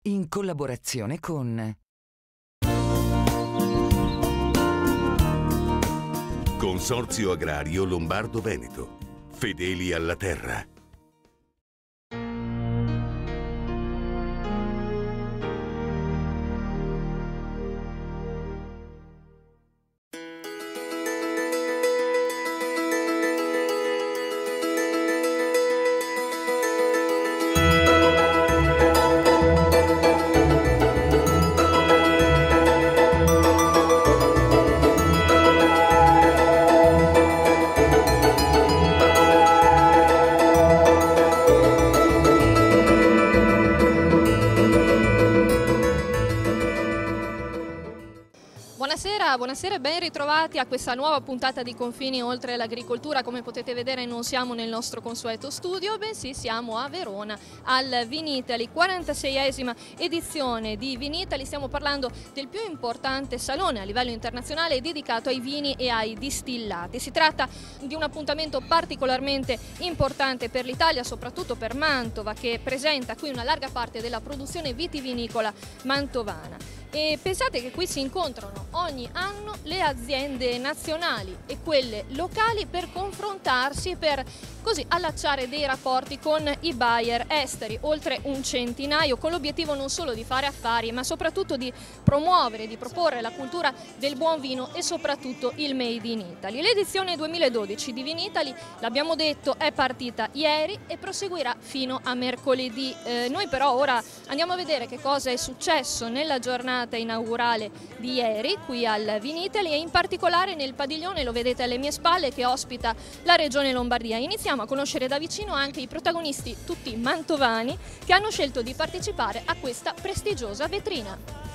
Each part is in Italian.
in collaborazione con Consorzio Agrario Lombardo-Veneto. Fedeli alla terra. Buonasera e ben ritrovati a questa nuova puntata di Confini oltre l'agricoltura. Come potete vedere non siamo nel nostro consueto studio, bensì siamo a Verona al Vinitaly, 46esima edizione di Vinitaly. Stiamo parlando del più importante salone a livello internazionale dedicato ai vini e ai distillati. Si tratta di un appuntamento particolarmente importante per l'Italia, soprattutto per Mantova, che presenta qui una larga parte della produzione vitivinicola mantovana. E pensate che qui si incontrano ogni anno le aziende nazionali e quelle locali per confrontarsi e per così allacciare dei rapporti con i buyer esteri, oltre un centinaio, con l'obiettivo non solo di fare affari ma soprattutto di promuovere, di proporre la cultura del buon vino e soprattutto il Made in Italy. L'edizione 2012 di Vinitaly, l'abbiamo detto, è partita ieri e proseguirà fino a mercoledì. Noi però ora andiamo a vedere che cosa è successo nella giornata inaugurale di ieri qui al Vinitaly e in particolare nel padiglione, lo vedete alle mie spalle, che ospita la regione Lombardia. Iniziamo a conoscere da vicino anche i protagonisti, tutti mantovani, che hanno scelto di partecipare a questa prestigiosa vetrina.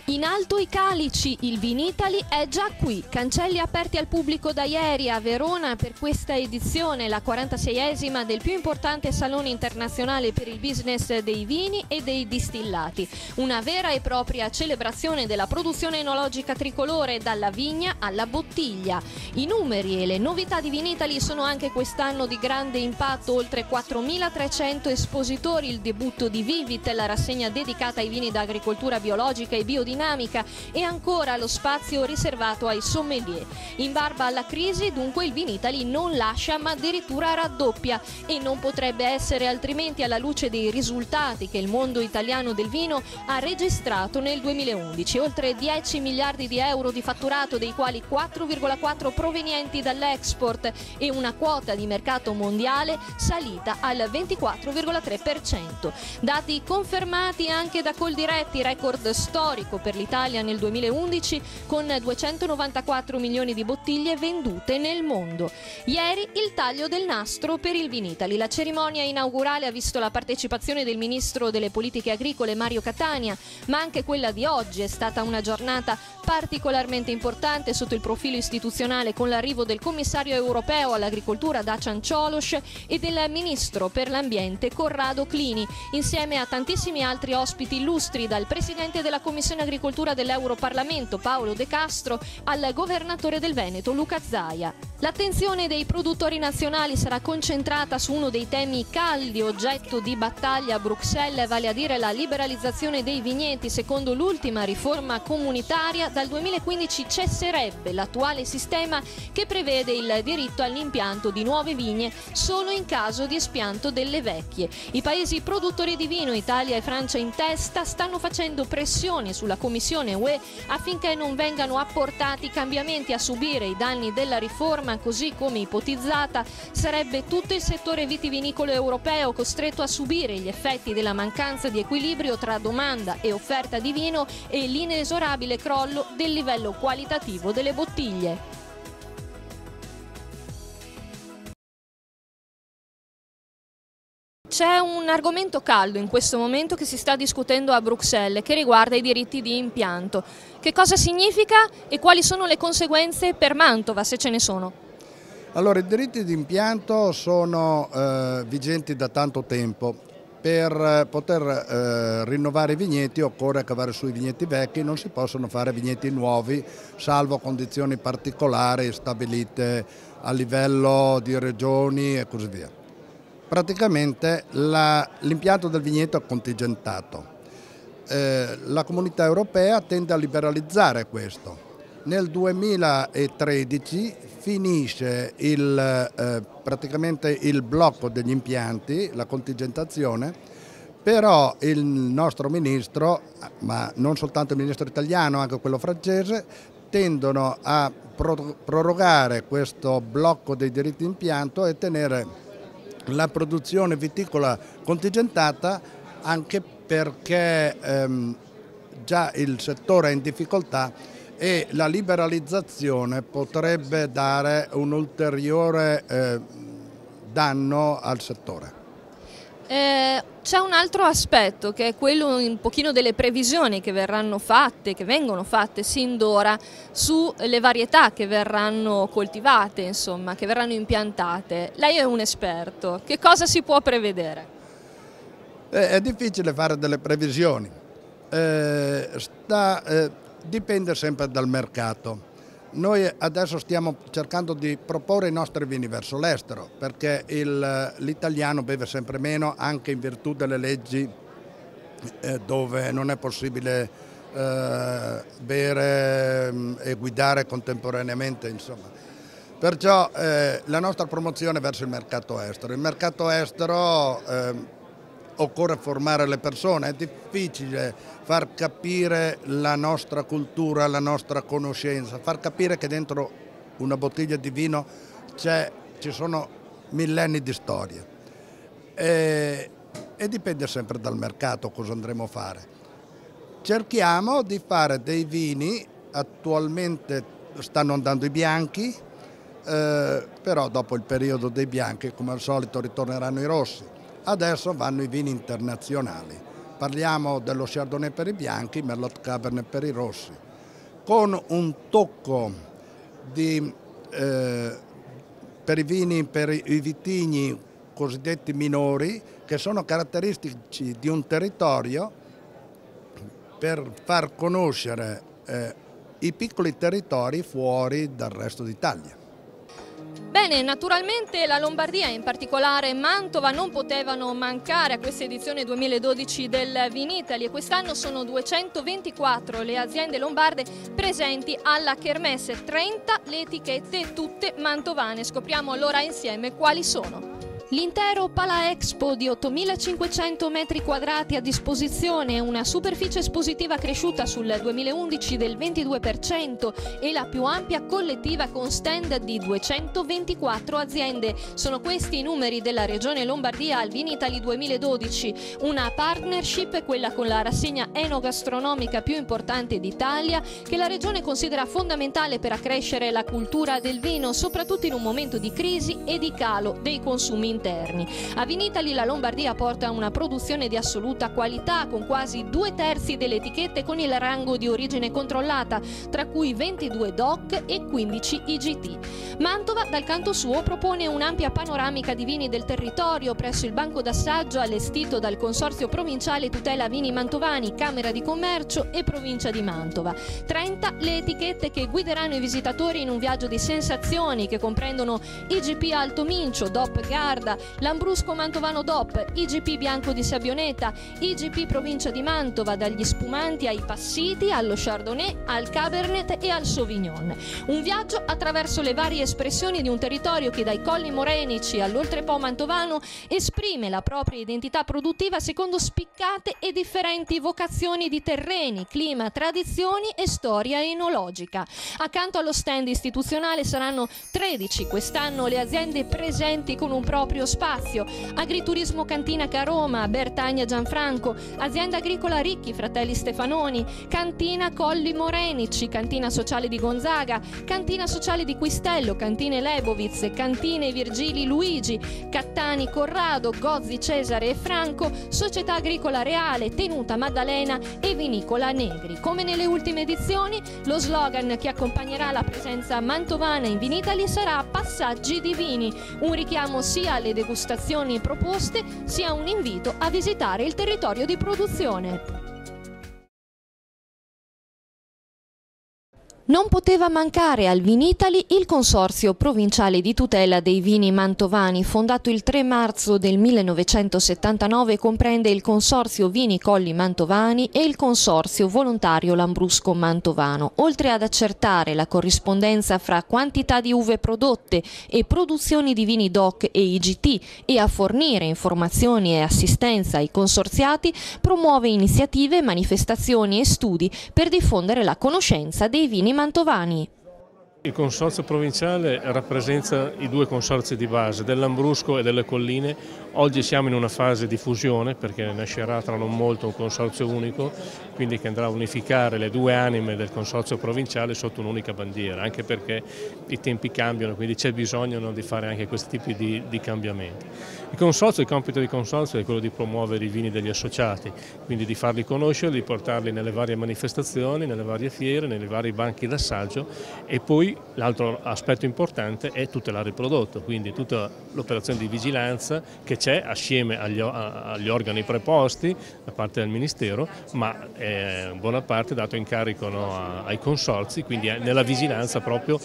In alto i calici, il Vinitaly è già qui, cancelli aperti al pubblico da ieri a Verona per questa edizione, la 46esima del più importante salone internazionale per il business dei vini e dei distillati. Una vera e propria celebrazione della produzione enologica tricolore dalla vigna alla bottiglia. I numeri e le novità di Vinitaly sono anche quest'anno di grande impatto, oltre 4.300 espositori, il debutto di Vivit, la rassegna dedicata ai vini da agricoltura biologica e biodinamica e ancora lo spazio riservato ai sommelier. In barba alla crisi, dunque, il Vinitaly non lascia ma addirittura raddoppia e non potrebbe essere altrimenti alla luce dei risultati che il mondo italiano del vino ha registrato nel 2011. Oltre 10 miliardi di euro di fatturato, dei quali 4,4 provenienti dall'export e una quota di mercato mondiale salita al 24,3%. Dati confermati anche da Coldiretti, record storico per l'Italia nel 2011 con 294 milioni di bottiglie vendute nel mondo. Ieri il taglio del nastro per il Vinitaly. La cerimonia inaugurale ha visto la partecipazione del ministro delle politiche agricole Mario Catania, ma anche quella di oggi è stata una giornata particolarmente importante sotto il profilo istituzionale, con l'arrivo del commissario europeo all'agricoltura Dacian Cioloș e del ministro per l'ambiente Corrado Clini, insieme a tantissimi altri ospiti illustri, dal presidente della Commissione Agricoltura dell'Europarlamento Paolo De Castro al governatore del Veneto Luca Zaia. L'attenzione dei produttori nazionali sarà concentrata su uno dei temi caldi oggetto di battaglia a Bruxelles, vale a dire la liberalizzazione dei vigneti. Secondo l'ultima riforma comunitaria, dal 2015 cesserebbe l'attuale sistema che prevede il diritto all'impianto di nuove vigne solo in caso di espianto delle vecchie. I paesi produttori di vino, Italia e Francia in testa, stanno facendo pressioni sulla Commissione UE affinché non vengano apportati cambiamenti. A subire i danni della riforma, così come ipotizzata, sarebbe tutto il settore vitivinicolo europeo costretto a subire gli effetti della mancanza di equilibrio tra domanda e offerta di vino e l'inesorabile crollo del livello qualitativo delle bottiglie. C'è un argomento caldo in questo momento che si sta discutendo a Bruxelles, che riguarda i diritti di impianto. Che cosa significa e quali sono le conseguenze per Mantova, se ce ne sono? Allora, i diritti di impianto sono vigenti da tanto tempo. Per poter rinnovare i vigneti occorre cavare sui vigneti vecchi, non si possono fare vigneti nuovi salvo condizioni particolari stabilite a livello di regioni e così via. Praticamente l'impianto del vigneto è contingentato. la Comunità Europea tende a liberalizzare questo. Nel 2013 finisce praticamente il blocco degli impianti, la contingentazione, però il nostro ministro, ma non soltanto il ministro italiano, anche quello francese, tendono a prorogare questo blocco dei diritti d'impianto e tenere la produzione viticola contingentata, anche perché già il settore è in difficoltà e la liberalizzazione potrebbe dare un ulteriore danno al settore. C'è un altro aspetto che è quello un pochino delle previsioni che verranno fatte, che vengono fatte sin d'ora sulle varietà che verranno coltivate, insomma, che verranno impiantate. Lei è un esperto, che cosa si può prevedere? È difficile fare delle previsioni, dipende sempre dal mercato. Noi adesso stiamo cercando di proporre i nostri vini verso l'estero, perché l'italiano beve sempre meno, anche in virtù delle leggi dove non è possibile bere e guidare contemporaneamente, insomma. Perciò la nostra promozione è verso il mercato estero. Il mercato estero occorre formare le persone, è difficile far capire la nostra cultura, la nostra conoscenza, far capire che dentro una bottiglia di vino ci sono millenni di storie e dipende sempre dal mercato cosa andremo a fare. Cerchiamo di fare dei vini, attualmente stanno andando i bianchi, però dopo il periodo dei bianchi come al solito ritorneranno i rossi. Adesso vanno i vini internazionali, parliamo dello Chardonnay per i bianchi, Merlot Cabernet per i rossi, con un tocco per i vini, per i vitigni cosiddetti minori, che sono caratteristici di un territorio, per far conoscere i piccoli territori fuori dal resto d'Italia. Bene, naturalmente la Lombardia, in particolare Mantova, non potevano mancare a questa edizione 2012 del Vinitaly e quest'anno sono 224 le aziende lombarde presenti alla Kermesse, 30 le etichette tutte mantovane. Scopriamo allora insieme quali sono. L'intero Pala Expo di 8.500 metri quadrati a disposizione, una superficie espositiva cresciuta sul 2011 del 22% e la più ampia collettiva con stand di 224 aziende. Sono questi i numeri della Regione Lombardia al Vinitaly 2012, una partnership, quella con la rassegna enogastronomica più importante d'Italia, che la Regione considera fondamentale per accrescere la cultura del vino, soprattutto in un momento di crisi e di calo dei consumi interni. A Vinitaly la Lombardia porta una produzione di assoluta qualità, con quasi 2/3 delle etichette con il rango di origine controllata, tra cui 22 DOC e 15 IGT. Mantova, dal canto suo, propone un'ampia panoramica di vini del territorio presso il banco d'assaggio allestito dal Consorzio Provinciale Tutela Vini Mantovani, Camera di Commercio e Provincia di Mantova. 30 le etichette che guideranno i visitatori in un viaggio di sensazioni che comprendono IGP Alto Mincio, DOP Garda, Lambrusco Mantovano DOP, IGP Bianco di Sabbioneta, IGP Provincia di Mantova, dagli spumanti ai passiti, allo Chardonnay, al Cabernet e al Sauvignon. Un viaggio attraverso le varie espressioni di un territorio che dai Colli Morenici all'Oltrepo mantovano esprime la propria identità produttiva secondo spiccate e differenti vocazioni di terreni, clima, tradizioni e storia enologica. Accanto allo stand istituzionale saranno 13 quest'anno le aziende presenti con un proprio spazio: Agriturismo Cantina Caroma, Bertagna Gianfranco, Azienda Agricola Ricchi Fratelli Stefanoni, Cantina Colli Morenici, Cantina Sociale di Gonzaga, Cantina Sociale di Quistello, Cantine Lebovitz, Cantine Virgili Luigi, Cattani Corrado, Gozzi Cesare e Franco, Società Agricola Reale, Tenuta Maddalena e Vinicola Negri. Come nelle ultime edizioni, lo slogan che accompagnerà la presenza mantovana in Vinitaly sarà Passaggi di vini, un richiamo sia alle degustazioni proposte sia un invito a visitare il territorio di produzione. Non poteva mancare al Vinitaly il Consorzio Provinciale di Tutela dei Vini Mantovani, fondato il 3 marzo del 1979, comprende il Consorzio Vini Colli Mantovani e il Consorzio Volontario Lambrusco Mantovano. Oltre ad accertare la corrispondenza fra quantità di uve prodotte e produzioni di vini DOC e IGT e a fornire informazioni e assistenza ai consorziati, promuove iniziative, manifestazioni e studi per diffondere la conoscenza dei vini mantovani. Il Consorzio Provinciale rappresenta i due consorzi di base, del Lambrusco e delle Colline. Oggi siamo in una fase di fusione perché nascerà tra non molto un consorzio unico, quindi che andrà a unificare le due anime del Consorzio Provinciale sotto un'unica bandiera, anche perché i tempi cambiano, quindi c'è bisogno di fare anche questi tipi di cambiamenti. Il compito del Consorzio è quello di promuovere i vini degli associati, quindi di farli conoscere, di portarli nelle varie manifestazioni, nelle varie fiere, nei vari banchi d'assaggio, e poi l'altro aspetto importante è tutelare il prodotto, quindi tutta l'operazione di vigilanza che c'è assieme agli organi preposti da parte del Ministero, ma in buona parte dato in carico ai consorzi, quindi nella vigilanza proprio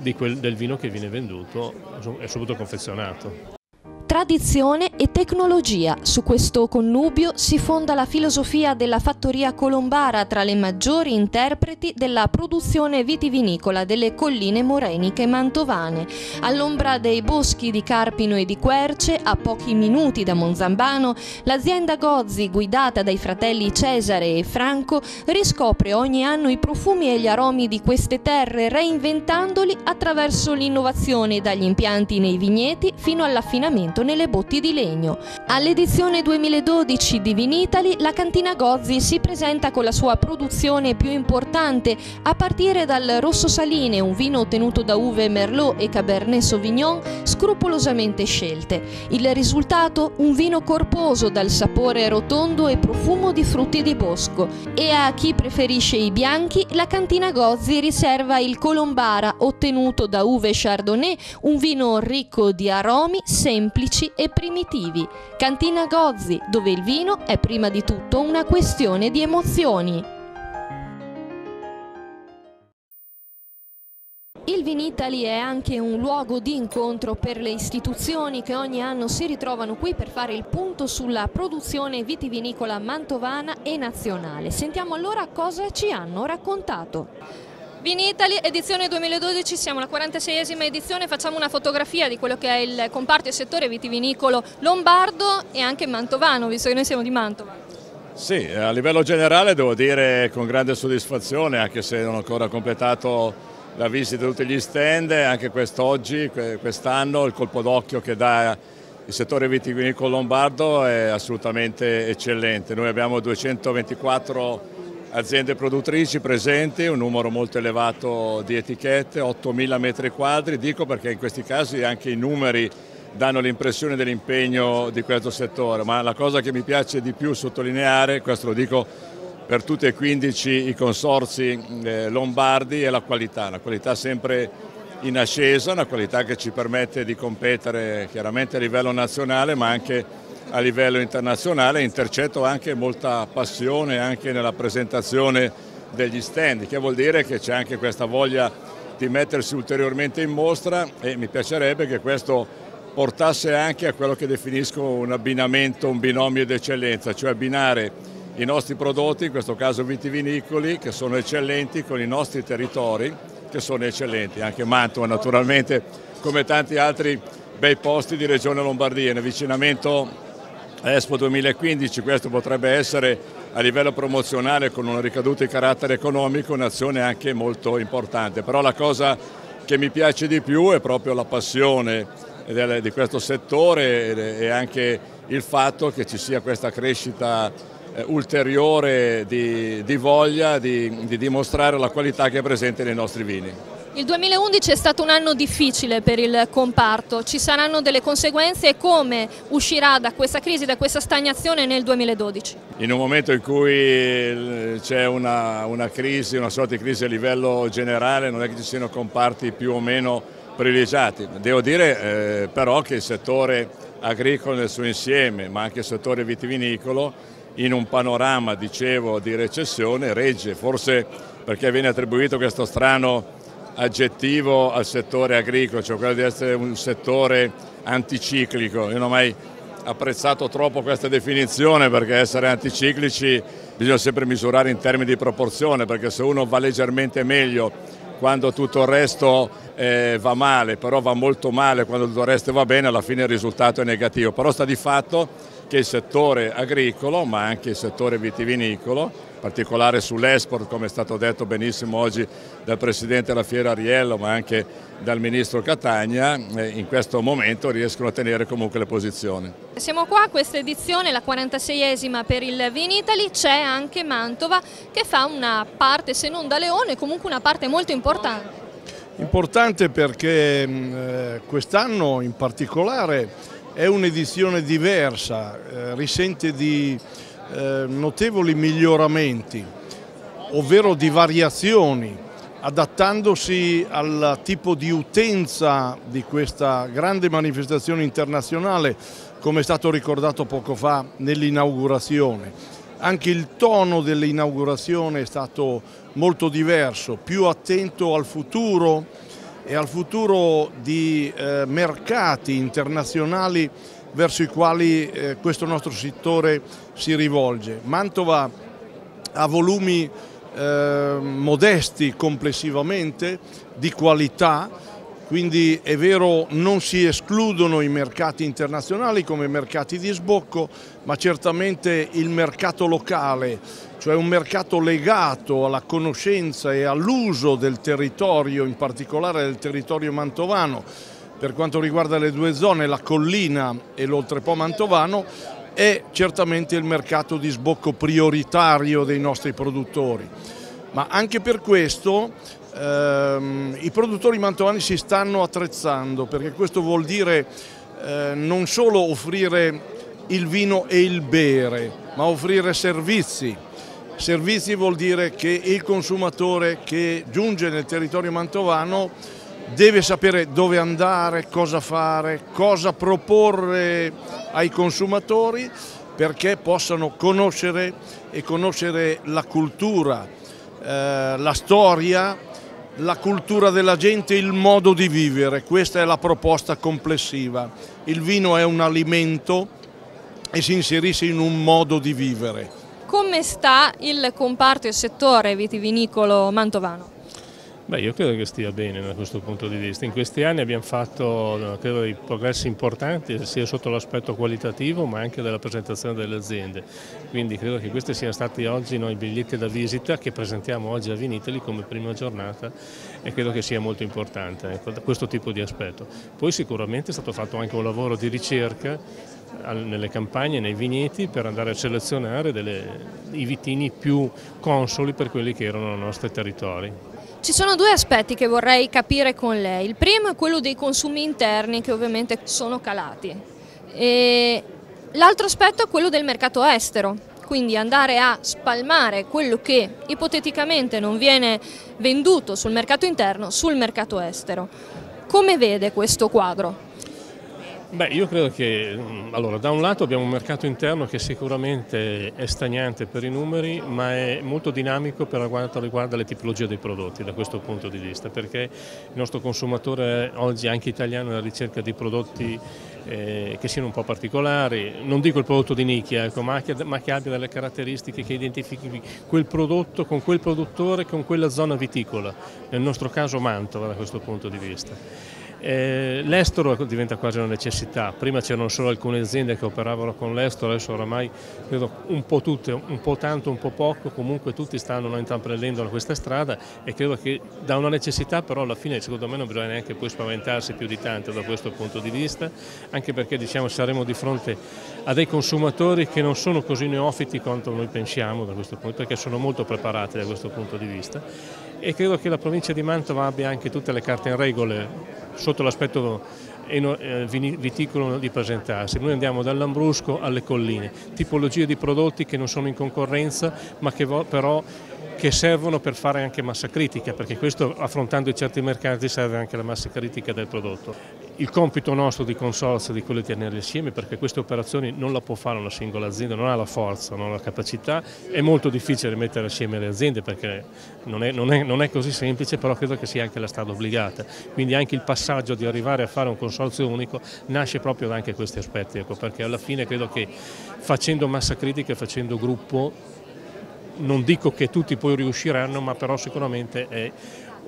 del vino che viene venduto e soprattutto confezionato. Tradizione e tecnologia. Su questo connubio si fonda la filosofia della fattoria Colombara, tra le maggiori interpreti della produzione vitivinicola delle colline moreniche mantovane. All'ombra dei boschi di Carpino e di Querce, a pochi minuti da Monzambano, l'azienda Gozzi, guidata dai fratelli Cesare e Franco, riscopre ogni anno i profumi e gli aromi di queste terre, reinventandoli attraverso l'innovazione, dagli impianti nei vigneti fino all'affinamento nelle botti di legno. All'edizione 2012 di Vinitaly, la cantina Gozzi si presenta con la sua produzione più importante, a partire dal Rosso Saline, un vino ottenuto da uve Merlot e Cabernet Sauvignon scrupolosamente scelte. Il risultato? Un vino corposo dal sapore rotondo e profumo di frutti di bosco. E a chi preferisce i bianchi, la cantina Gozzi riserva il Colombara, ottenuto da uve Chardonnay, un vino ricco di aromi semplici e primitivi. Cantina Gozzi, dove il vino è prima di tutto una questione di emozioni. Il Vinitaly è anche un luogo di incontro per le istituzioni che ogni anno si ritrovano qui per fare il punto sulla produzione vitivinicola mantovana e nazionale. Sentiamo allora cosa ci hanno raccontato. Vinitaly, edizione 2012, siamo alla 46esima edizione, facciamo una fotografia di quello che è il comparto e settore vitivinicolo lombardo e anche mantovano, visto che noi siamo di Mantova. Sì, a livello generale devo dire con grande soddisfazione, anche se non ho ancora completato la visita di tutti gli stand, anche quest'anno il colpo d'occhio che dà il settore vitivinicolo lombardo è assolutamente eccellente. Noi abbiamo 224 aziende produttrici presenti, un numero molto elevato di etichette, 8.000 metri quadri, dico perché in questi casi anche i numeri danno l'impressione dell'impegno di questo settore, ma la cosa che mi piace di più sottolineare, questo lo dico per tutti e 15 i consorzi lombardi, è la qualità sempre in ascesa, una qualità che ci permette di competere chiaramente a livello nazionale ma anche a livello internazionale. Intercetto anche molta passione anche nella presentazione degli stand, che vuol dire che c'è anche questa voglia di mettersi ulteriormente in mostra, e mi piacerebbe che questo portasse anche a quello che definisco un abbinamento, un binomio d'eccellenza, cioè abbinare i nostri prodotti, in questo caso vitivinicoli, che sono eccellenti, con i nostri territori che sono eccellenti, anche Mantova naturalmente, come tanti altri bei posti di Regione Lombardia. In avvicinamento a Expo 2015 questo potrebbe essere, a livello promozionale, con una ricaduta di carattere economico, un'azione anche molto importante. Però la cosa che mi piace di più è proprio la passione di questo settore e anche il fatto che ci sia questa crescita ulteriore di voglia di dimostrare la qualità che è presente nei nostri vini. Il 2011 è stato un anno difficile per il comparto, ci saranno delle conseguenze, e come uscirà da questa crisi, da questa stagnazione nel 2012? In un momento in cui c'è una crisi, una sorta di crisi a livello generale, non è che ci siano comparti più o meno privilegiati. Devo dire però che il settore agricolo nel suo insieme, ma anche il settore vitivinicolo, in un panorama, dicevo, di recessione, regge, forse perché viene attribuito questo strano aggettivo al settore agricolo, cioè quello di essere un settore anticiclico. Io non ho mai apprezzato troppo questa definizione, perché essere anticiclici bisogna sempre misurare in termini di proporzione, perché se uno va leggermente meglio quando tutto il resto va male, però va molto male quando tutto il resto va bene, alla fine il risultato è negativo. Però sta di fatto che il settore agricolo, ma anche il settore vitivinicolo, in particolare sull'export, come è stato detto benissimo oggi dal Presidente della Fiera Ariello, ma anche dal Ministro Catania, in questo momento riescono a tenere comunque le posizioni. Siamo qua a questa edizione, la 46esima per il Vinitaly, c'è anche Mantova che fa una parte, se non da leone, comunque una parte molto importante. Importante perché quest'anno in particolare è un'edizione diversa, risente di notevoli miglioramenti, ovvero di variazioni, adattandosi al tipo di utenza di questa grande manifestazione internazionale, come è stato ricordato poco fa nell'inaugurazione. Anche il tono dell'inaugurazione è stato molto diverso, più attento al futuro e al futuro di mercati internazionali verso i quali questo nostro settore si rivolge. Mantova ha volumi modesti complessivamente, di qualità, quindi è vero non si escludono i mercati internazionali come mercati di sbocco, ma certamente il mercato locale, cioè un mercato legato alla conoscenza e all'uso del territorio, in particolare del territorio mantovano, per quanto riguarda le due zone, la collina e l'oltrepo mantovano, è certamente il mercato di sbocco prioritario dei nostri produttori. Ma anche per questo i produttori mantovani si stanno attrezzando, perché questo vuol dire non solo offrire il vino e il bere, ma offrire servizi. Servizi vuol dire che il consumatore che giunge nel territorio mantovano deve sapere dove andare, cosa fare, cosa proporre ai consumatori perché possano conoscere la cultura, la storia, la cultura della gente, il modo di vivere. Questa è la proposta complessiva. Il vino è un alimento e si inserisce in un modo di vivere. Come sta il comparto e il settore vitivinicolo mantovano? Beh, io credo che stia bene da questo punto di vista. In questi anni abbiamo fatto credo, dei progressi importanti sia sotto l'aspetto qualitativo ma anche della presentazione delle aziende. Quindi credo che questi siano stati oggi i biglietti da visita che presentiamo oggi a Vinitaly come prima giornata e credo che sia molto importante questo tipo di aspetto. Poi sicuramente è stato fatto anche un lavoro di ricerca nelle campagne, nei vigneti, per andare a selezionare i vitini più consoli per quelli che erano i nostri territori. Ci sono due aspetti che vorrei capire con lei. Il primo è quello dei consumi interni che ovviamente sono calati e l'altro aspetto è quello del mercato estero, quindi andare a spalmare quello che ipoteticamente non viene venduto sul mercato interno sul mercato estero. Come vede questo quadro? Beh, io credo che allora, da un lato abbiamo un mercato interno che sicuramente è stagnante per i numeri, ma è molto dinamico per quanto riguarda le tipologie dei prodotti da questo punto di vista, perché il nostro consumatore oggi anche italiano è alla ricerca di prodotti che siano un po' particolari, non dico il prodotto di nicchia, ecco, ma che abbia delle caratteristiche che identifichi quel prodotto con quel produttore, con quella zona viticola, nel nostro caso Mantova da questo punto di vista. L'estero diventa quasi una necessità. Prima c'erano solo alcune aziende che operavano con l'estero, adesso oramai credo un po' tutte, un po' tanto, un po' poco, comunque tutti stanno intraprendendo questa strada e credo che da una necessità però alla fine secondo me non bisogna neanche poi spaventarsi più di tanto da questo punto di vista, anche perché diciamo saremo di fronte a dei consumatori che non sono così neofiti quanto noi pensiamo da questo punto, perché sono molto preparati da questo punto di vista e credo che la provincia di Mantova abbia anche tutte le carte in regole sotto l'aspetto viticolo di presentarsi. Noi andiamo dal Lambrusco alle colline, tipologie di prodotti che non sono in concorrenza ma che servono per fare anche massa critica, perché questo affrontando certi mercati serve anche la massa critica del prodotto. Il compito nostro di consorzio è di quello di tenerli assieme, perché queste operazioni non la può fare una singola azienda, non ha la forza, non ha la capacità, è molto difficile mettere assieme le aziende perché non è così semplice, però credo che sia anche la strada obbligata, quindi anche il passaggio di arrivare a fare un consorzio unico nasce proprio da anche questi aspetti, ecco, perché alla fine credo che facendo massa critica e facendo gruppo, non dico che tutti poi riusciranno, ma però sicuramente è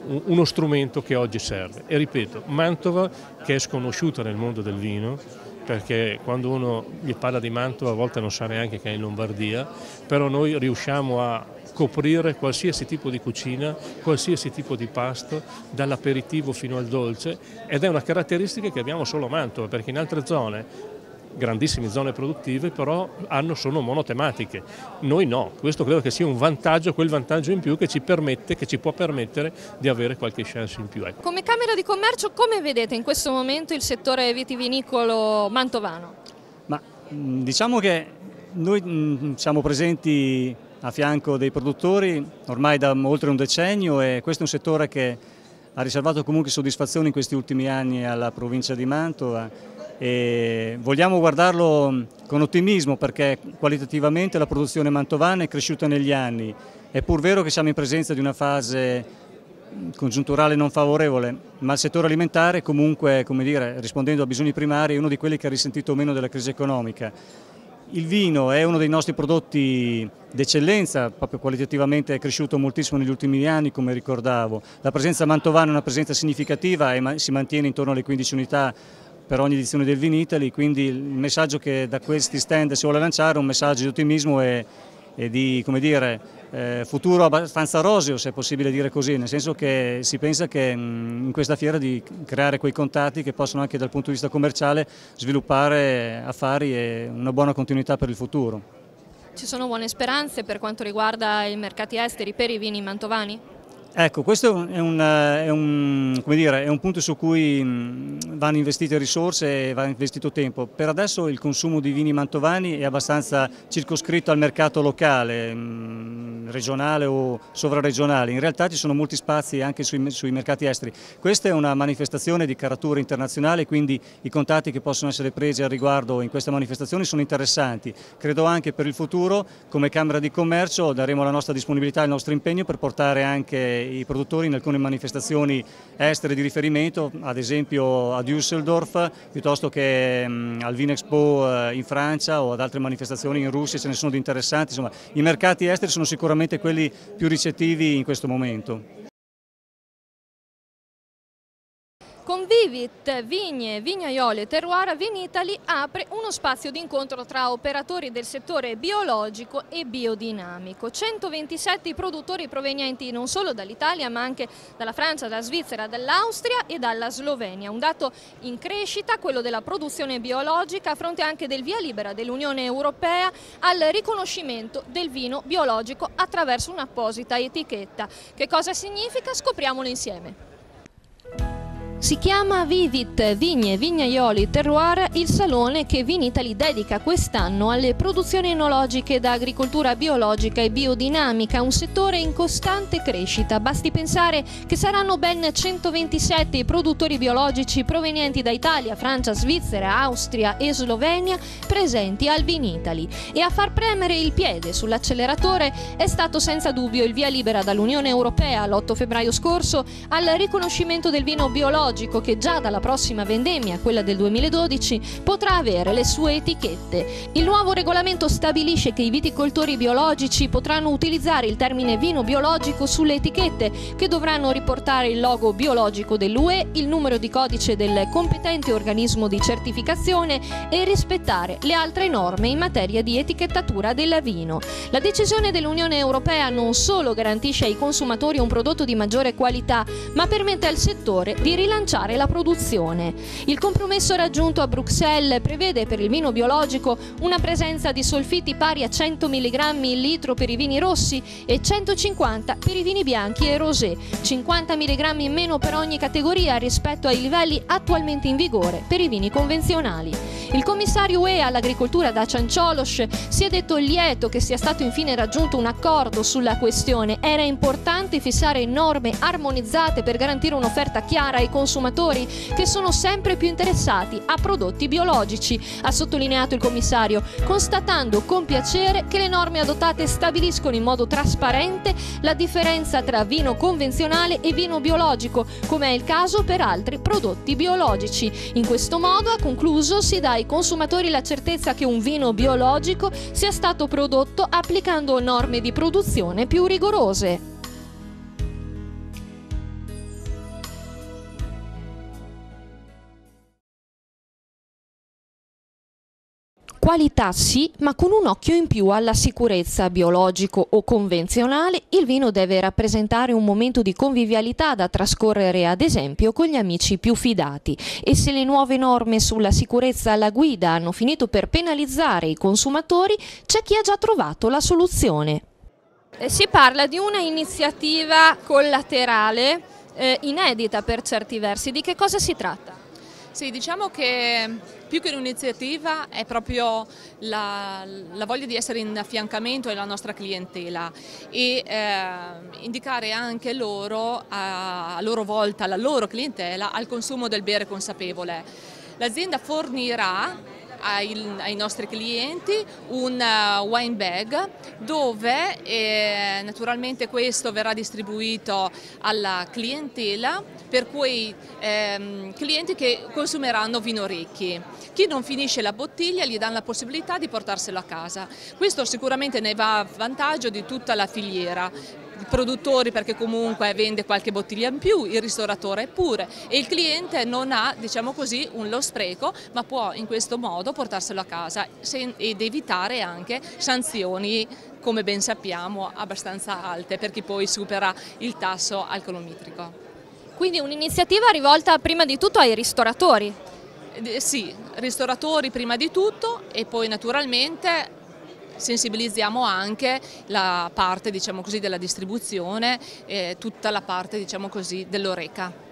uno strumento che oggi serve. E ripeto, Mantova, che è sconosciuta nel mondo del vino, perché quando uno gli parla di Mantova a volte non sa neanche che è in Lombardia, però noi riusciamo a coprire qualsiasi tipo di cucina, qualsiasi tipo di pasto, dall'aperitivo fino al dolce, ed è una caratteristica che abbiamo solo a Mantova, perché in altre zone, grandissime zone produttive, però sono monotematiche. Noi no, questo credo che sia un vantaggio, quel vantaggio in più che ci può permettere di avere qualche chance in più. Ecco. Come Camera di Commercio, come vedete in questo momento il settore vitivinicolo mantovano? Ma diciamo che noi siamo presenti a fianco dei produttori ormai da oltre un decennio, e questo è un settore che ha riservato comunque soddisfazioni in questi ultimi anni alla provincia di Mantova. E vogliamo guardarlo con ottimismo, perché qualitativamente la produzione mantovana è cresciuta negli anni. È pur vero che siamo in presenza di una fase congiunturale non favorevole, ma il settore alimentare comunque, come dire, rispondendo a bisogni primari, è uno di quelli che ha risentito meno della crisi economica. Il vino è uno dei nostri prodotti d'eccellenza, proprio qualitativamente è cresciuto moltissimo negli ultimi anni, come ricordavo. La presenza mantovana è una presenza significativa e si mantiene intorno alle 15 unità per ogni edizione del Vinitaly, quindi il messaggio che da questi stand si vuole lanciare è un messaggio di ottimismo e di, come dire, futuro abbastanza roseo, se è possibile dire così, nel senso che si pensa che in questa fiera di creare quei contatti che possono anche dal punto di vista commerciale sviluppare affari e una buona continuità per il futuro. Ci sono buone speranze per quanto riguarda i mercati esteri per i vini mantovani? Ecco, questo è un punto su cui vanno investite risorse e va investito tempo. Per adesso il consumo di vini mantovani è abbastanza circoscritto al mercato locale, regionale o sovraregionale. In realtà ci sono molti spazi anche sui mercati esteri. Questa è una manifestazione di caratura internazionale, quindi i contatti che possono essere presi al riguardo in queste manifestazioni sono interessanti. Credo anche per il futuro, come Camera di Commercio, daremo la nostra disponibilità e il nostro impegno per portare anche i produttori in alcune manifestazioni estere di riferimento, ad esempio a Düsseldorf, piuttosto che al Vinexpo in Francia o ad altre manifestazioni in Russia, ce ne sono di interessanti. Insomma, i mercati esteri sono sicuramente quelli più ricettivi in questo momento. Con Vivit, Vigne, Vignaioli e Terroir, Vinitaly apre uno spazio di incontro tra operatori del settore biologico e biodinamico. 127 produttori provenienti non solo dall'Italia ma anche dalla Francia, dalla Svizzera, dall'Austria e dalla Slovenia. Un dato in crescita, quello della produzione biologica, a fronte anche del via libera dell'Unione Europea al riconoscimento del vino biologico attraverso un'apposita etichetta. Che cosa significa? Scopriamolo insieme. Si chiama Vivit, Vigne, Vignaioli, Terroir, il salone che Vinitaly dedica quest'anno alle produzioni enologiche da agricoltura biologica e biodinamica, un settore in costante crescita. Basti pensare che saranno ben 127 i produttori biologici provenienti da Italia, Francia, Svizzera, Austria e Slovenia presenti al Vinitaly. E a far premere il piede sull'acceleratore è stato senza dubbio il via libera dall'Unione Europea l'8 febbraio scorso al riconoscimento del vino biologico, che già dalla prossima vendemmia, quella del 2012, potrà avere le sue etichette. Il nuovo regolamento stabilisce che i viticoltori biologici potranno utilizzare il termine vino biologico sulle etichette, che dovranno riportare il logo biologico dell'UE, il numero di codice del competente organismo di certificazione e rispettare le altre norme in materia di etichettatura del vino. La decisione dell'Unione Europea non solo garantisce ai consumatori un prodotto di maggiore qualità, ma permette al settore di rilanciare la produzione. Il compromesso raggiunto a Bruxelles prevede per il vino biologico una presenza di solfiti pari a 100 mg il litro per i vini rossi e 150 per i vini bianchi e rosé, 50 mg in meno per ogni categoria rispetto ai livelli attualmente in vigore per i vini convenzionali. Il commissario UE all'agricoltura Dacian Cioloș si è detto lieto che sia stato infine raggiunto un accordo sulla questione. Era importante fissare norme armonizzate per garantire un'offerta chiara ai consumatori consumatori che sono sempre più interessati a prodotti biologici, ha sottolineato il commissario, constatando con piacere che le norme adottate stabiliscono in modo trasparente la differenza tra vino convenzionale e vino biologico, come è il caso per altri prodotti biologici. In questo modo, ha concluso, si dà ai consumatori la certezza che un vino biologico sia stato prodotto applicando norme di produzione più rigorose. Qualità sì, ma con un occhio in più alla sicurezza. Biologico o convenzionale, il vino deve rappresentare un momento di convivialità da trascorrere ad esempio con gli amici più fidati. E se le nuove norme sulla sicurezza alla guida hanno finito per penalizzare i consumatori, c'è chi ha già trovato la soluzione. Si parla di una iniziativa collaterale inedita per certi versi. Di che cosa si tratta? Sì, diciamo che più che un'iniziativa è proprio la voglia di essere in affiancamento alla nostra clientela e indicare anche loro, a loro volta, alla loro clientela, al consumo del bere consapevole. L'azienda fornirà ai nostri clienti un wine bag dove naturalmente questo verrà distribuito alla clientela per quei clienti che consumeranno vino ricchi. Chi non finisce la bottiglia gli danno la possibilità di portarselo a casa. Questo sicuramente ne va a vantaggio di tutta la filiera. I produttori perché comunque vende qualche bottiglia in più, il ristoratore pure e il cliente non ha, diciamo così, lo spreco, ma può in questo modo portarselo a casa ed evitare anche sanzioni, come ben sappiamo, abbastanza alte per chi poi supera il tasso alcolometrico. Quindi un'iniziativa rivolta prima di tutto ai ristoratori? Sì, ristoratori prima di tutto e poi naturalmente sensibilizziamo anche la parte, diciamo così, della distribuzione, tutta la parte, diciamo così, dell'Oreca.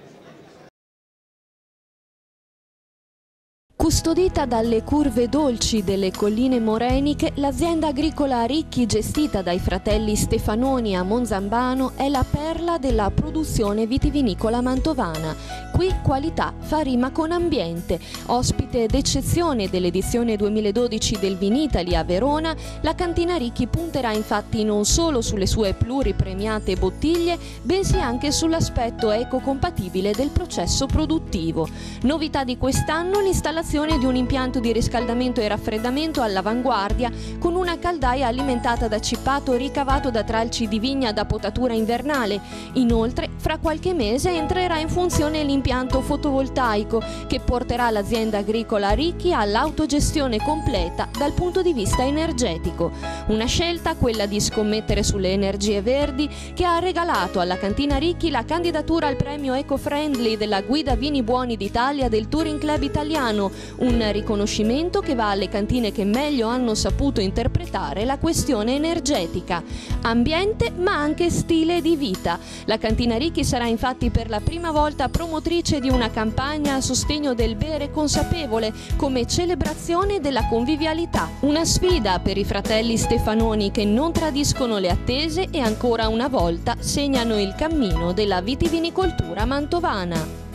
Custodita dalle curve dolci delle colline moreniche, l'azienda agricola Ricchi, gestita dai fratelli Stefanoni a Monzambano, è la perla della produzione vitivinicola mantovana. Qui qualità fa rima con ambiente. Ospite d'eccezione dell'edizione 2012 del Vinitaly a Verona, la cantina Ricchi punterà infatti non solo sulle sue pluripremiate bottiglie, bensì anche sull'aspetto ecocompatibile del processo produttivo. Novità di quest'anno l'installazione di un impianto di riscaldamento e raffreddamento all'avanguardia con una caldaia alimentata da cippato ricavato da tralci di vigna da potatura invernale. Inoltre, fra qualche mese entrerà in funzione l'impianto fotovoltaico che porterà l'azienda agricola Ricchi all'autogestione completa dal punto di vista energetico. Una scelta, quella di scommettere sulle energie verdi, che ha regalato alla cantina Ricchi la candidatura al premio Eco-Friendly della Guida Vini Buoni d'Italia del Touring Club Italiano, un riconoscimento che va alle cantine che meglio hanno saputo interpretare la questione energetica. Ambiente ma anche stile di vita. La cantina Ricchi sarà infatti per la prima volta promotrice di una campagna a sostegno del bere consapevole come celebrazione della convivialità. Una sfida per i fratelli Stefanoni che non tradiscono le attese e ancora una volta segnano il cammino della vitivinicoltura mantovana.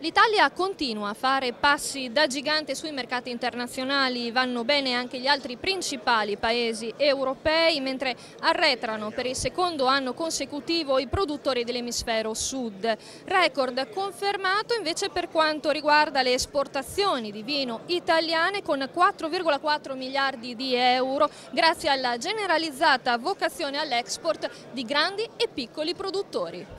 L'Italia continua a fare passi da gigante sui mercati internazionali, vanno bene anche gli altri principali paesi europei, mentre arretrano per il secondo anno consecutivo i produttori dell'emisfero sud. Record confermato invece per quanto riguarda le esportazioni di vino italiane con 4,4 miliardi di euro grazie alla generalizzata vocazione all'export di grandi e piccoli produttori.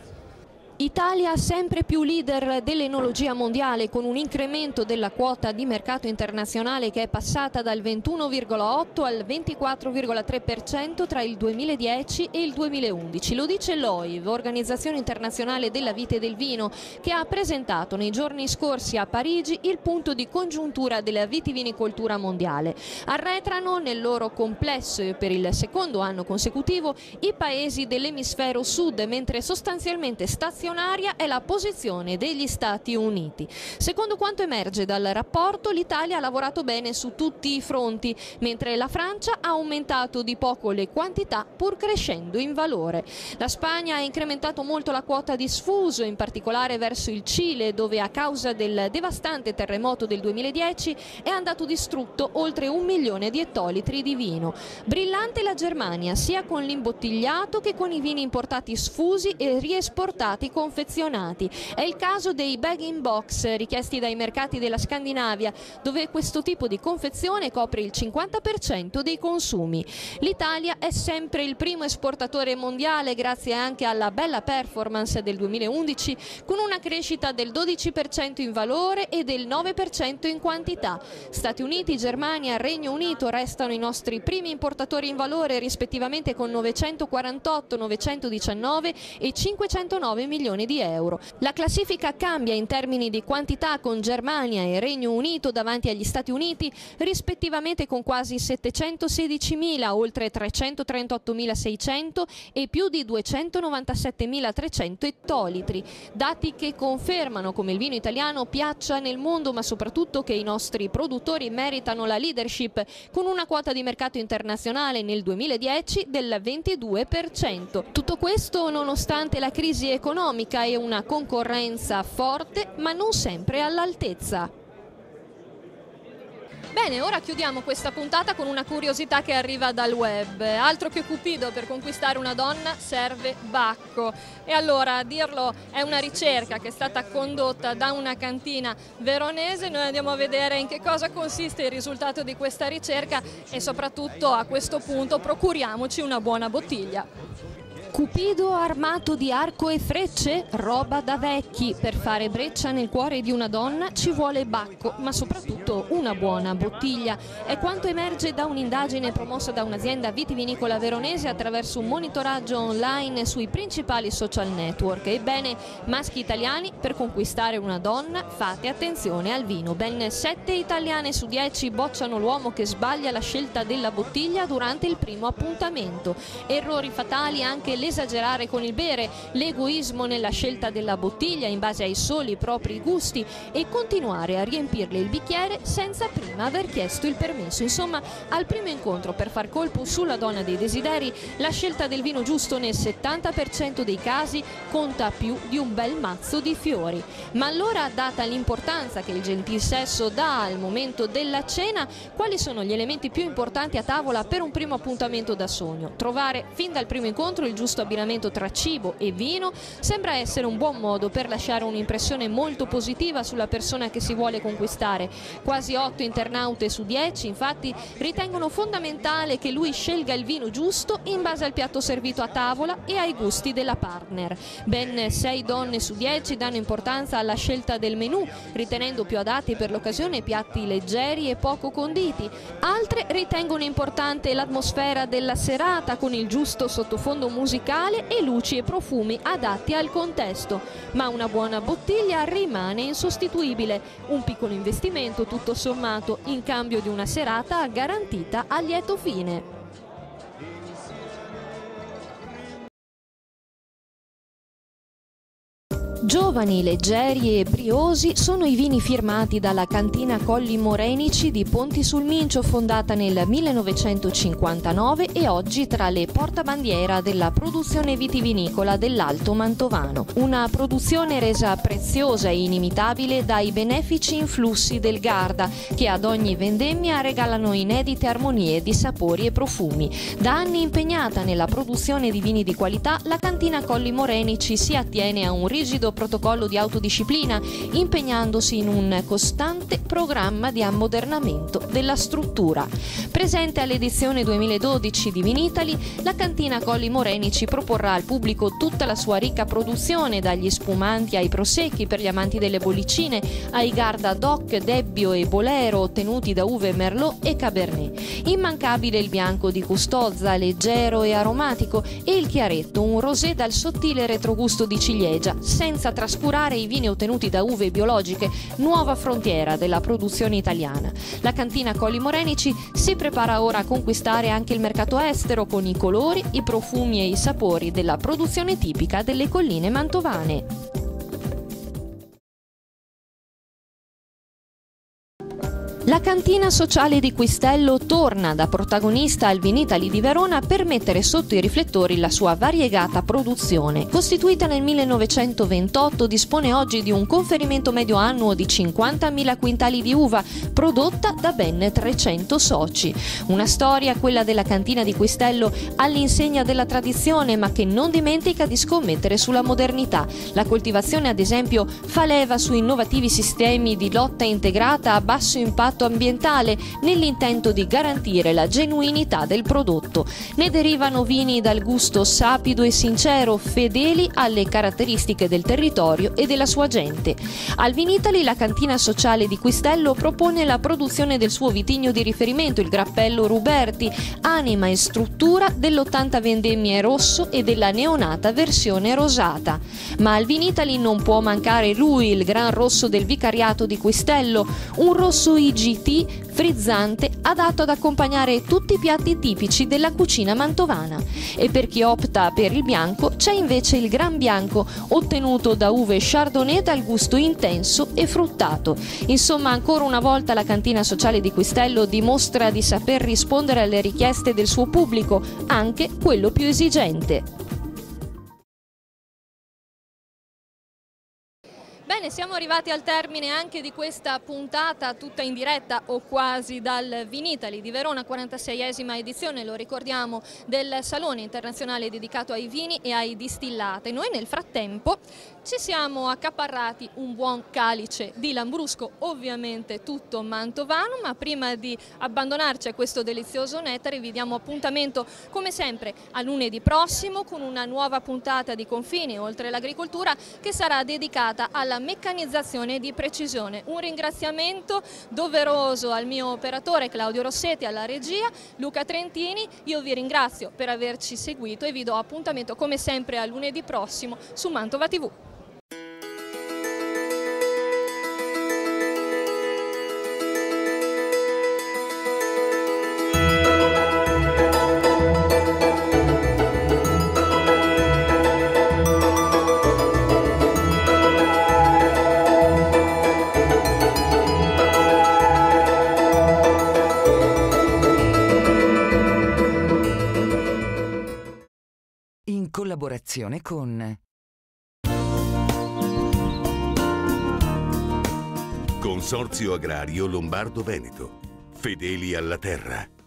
Italia sempre più leader dell'enologia mondiale con un incremento della quota di mercato internazionale che è passata dal 21,8 al 24,3% tra il 2010 e il 2011. Lo dice l'OIV, Organizzazione Internazionale della Vite e del Vino, che ha presentato nei giorni scorsi a Parigi il punto di congiuntura della vitivinicoltura mondiale. Arretrano nel loro complesso per il secondo anno consecutivo i paesi dell'emisfero sud, mentre sostanzialmente stazionano azionaria è la posizione degli Stati Uniti. Secondo quanto emerge dal rapporto, l'Italia ha lavorato bene su tutti i fronti, mentre la Francia ha aumentato di poco le quantità pur crescendo in valore. La Spagna ha incrementato molto la quota di sfuso, in particolare verso il Cile, dove a causa del devastante terremoto del 2010 è andato distrutto oltre 1 milione di ettolitri di vino. Brillante la Germania, sia con l'imbottigliato che con i vini importati sfusi e riesportati confezionati. È il caso dei bag-in-box richiesti dai mercati della Scandinavia, dove questo tipo di confezione copre il 50% dei consumi. L'Italia è sempre il primo esportatore mondiale grazie anche alla bella performance del 2011, con una crescita del 12% in valore e del 9% in quantità. Stati Uniti, Germania e Regno Unito restano i nostri primi importatori in valore, rispettivamente con 948, 919 e 509 milioni di euro. La classifica cambia in termini di quantità, con Germania e Regno Unito davanti agli Stati Uniti, rispettivamente con quasi 716.000, oltre 338.600 e più di 297.300 ettolitri. Dati che confermano come il vino italiano piaccia nel mondo, ma soprattutto che i nostri produttori meritano la leadership, con una quota di mercato internazionale nel 2010 del 22%. Tutto questo nonostante la crisi economica e una concorrenza forte, ma non sempre all'altezza. Bene, ora chiudiamo questa puntata con una curiosità che arriva dal web. Altro che Cupido, per conquistare una donna serve Bacco. E allora, a dirlo, è una ricerca che è stata condotta da una cantina veronese. Noi andiamo a vedere in che cosa consiste il risultato di questa ricerca e soprattutto a questo punto procuriamoci una buona bottiglia. Cupido armato di arco e frecce? Roba da vecchi. Per fare breccia nel cuore di una donna ci vuole Bacco, ma soprattutto una buona bottiglia. È quanto emerge da un'indagine promossa da un'azienda vitivinicola veronese attraverso un monitoraggio online sui principali social network. Ebbene, maschi italiani, per conquistare una donna fate attenzione al vino. Ben 7 italiane su 10 bocciano l'uomo che sbaglia la scelta della bottiglia durante il primo appuntamento. Errori fatali anche l'esagerare con il bere, l'egoismo nella scelta della bottiglia in base ai soli propri gusti e continuare a riempirle il bicchiere senza prima aver chiesto il permesso. Insomma, al primo incontro, per far colpo sulla donna dei desideri, la scelta del vino giusto nel 70% dei casi conta più di un bel mazzo di fiori. Ma allora, data l'importanza che il gentil sesso dà al momento della cena, quali sono gli elementi più importanti a tavola per un primo appuntamento da sogno? Trovare fin dal primo incontro il giusto abbinamento tra cibo e vino sembra essere un buon modo per lasciare un'impressione molto positiva sulla persona che si vuole conquistare. Quasi 8 internaute su 10 infatti ritengono fondamentale che lui scelga il vino giusto in base al piatto servito a tavola e ai gusti della partner. Ben 6 donne su 10 danno importanza alla scelta del menù, ritenendo più adatti per l'occasione piatti leggeri e poco conditi. Altre ritengono importante l'atmosfera della serata, con il giusto sottofondo musicale e luci e profumi adatti al contesto, ma una buona bottiglia rimane insostituibile, un piccolo investimento tutto sommato in cambio di una serata garantita a lieto fine. Giovani, leggeri e briosi sono i vini firmati dalla cantina Colli Morenici di Ponti sul Mincio, fondata nel 1959 e oggi tra le portabandiera della produzione vitivinicola dell'Alto Mantovano. Una produzione resa preziosa e inimitabile dai benefici influssi del Garda, che ad ogni vendemmia regalano inedite armonie di sapori e profumi. Da anni impegnata nella produzione di vini di qualità, la cantina Colli Morenici si attiene a un rigido protocollo di autodisciplina, impegnandosi in un costante programma di ammodernamento della struttura. Presente all'edizione 2012 di Vinitaly, la cantina Colli Morenici proporrà al pubblico tutta la sua ricca produzione, dagli spumanti ai prosecchi per gli amanti delle bollicine, ai Garda DOC, Debbio e Bolero ottenuti da uve Merlot e Cabernet. Immancabile il bianco di Custozza, leggero e aromatico, e il chiaretto, un rosé dal sottile retrogusto di ciliegia, senza senza trascurare i vini ottenuti da uve biologiche, nuova frontiera della produzione italiana. La cantina Colli Morenici si prepara ora a conquistare anche il mercato estero con i colori, i profumi e i sapori della produzione tipica delle colline mantovane. La cantina sociale di Quistello torna da protagonista al Vinitaly di Verona per mettere sotto i riflettori la sua variegata produzione. Costituita nel 1928, dispone oggi di un conferimento medio annuo di 50.000 quintali di uva, prodotta da ben 300 soci. Una storia, quella della cantina di Quistello, all'insegna della tradizione, ma che non dimentica di scommettere sulla modernità. La coltivazione, ad esempio, fa leva su innovativi sistemi di lotta integrata a basso impatto ambientale nell'intento di garantire la genuinità del prodotto. Ne derivano vini dal gusto sapido e sincero, fedeli alle caratteristiche del territorio e della sua gente. Al Vinitaly la cantina sociale di Quistello propone la produzione del suo vitigno di riferimento, il Grappello Ruberti, anima e struttura dell'80 vendemmie rosso e della neonata versione rosata. Ma al Vinitaly non può mancare lui, il Gran Rosso del Vicariato di Quistello, un rosso IGT frizzante adatto ad accompagnare tutti i piatti tipici della cucina mantovana. E per chi opta per il bianco c'è invece il Gran Bianco, ottenuto da uve Chardonnay dal gusto intenso e fruttato. Insomma, ancora una volta la cantina sociale di Quistello dimostra di saper rispondere alle richieste del suo pubblico, anche quello più esigente. Bene, siamo arrivati al termine anche di questa puntata tutta in diretta o quasi dal Vinitaly di Verona, 46esima edizione, lo ricordiamo, del Salone Internazionale dedicato ai vini e ai distillati. Noi nel frattempo ci siamo accaparrati un buon calice di Lambrusco, ovviamente tutto mantovano, ma prima di abbandonarci a questo delizioso nettare vi diamo appuntamento come sempre a lunedì prossimo con una nuova puntata di Confini oltre l'agricoltura che sarà dedicata alla meccanizzazione di precisione. Un ringraziamento doveroso al mio operatore Claudio Rossetti, alla regia, Luca Trentini. Io vi ringrazio per averci seguito e vi do appuntamento come sempre a lunedì prossimo su Mantova TV. In collaborazione con Consorzio Agrario Lombardo Veneto. Fedeli alla terra.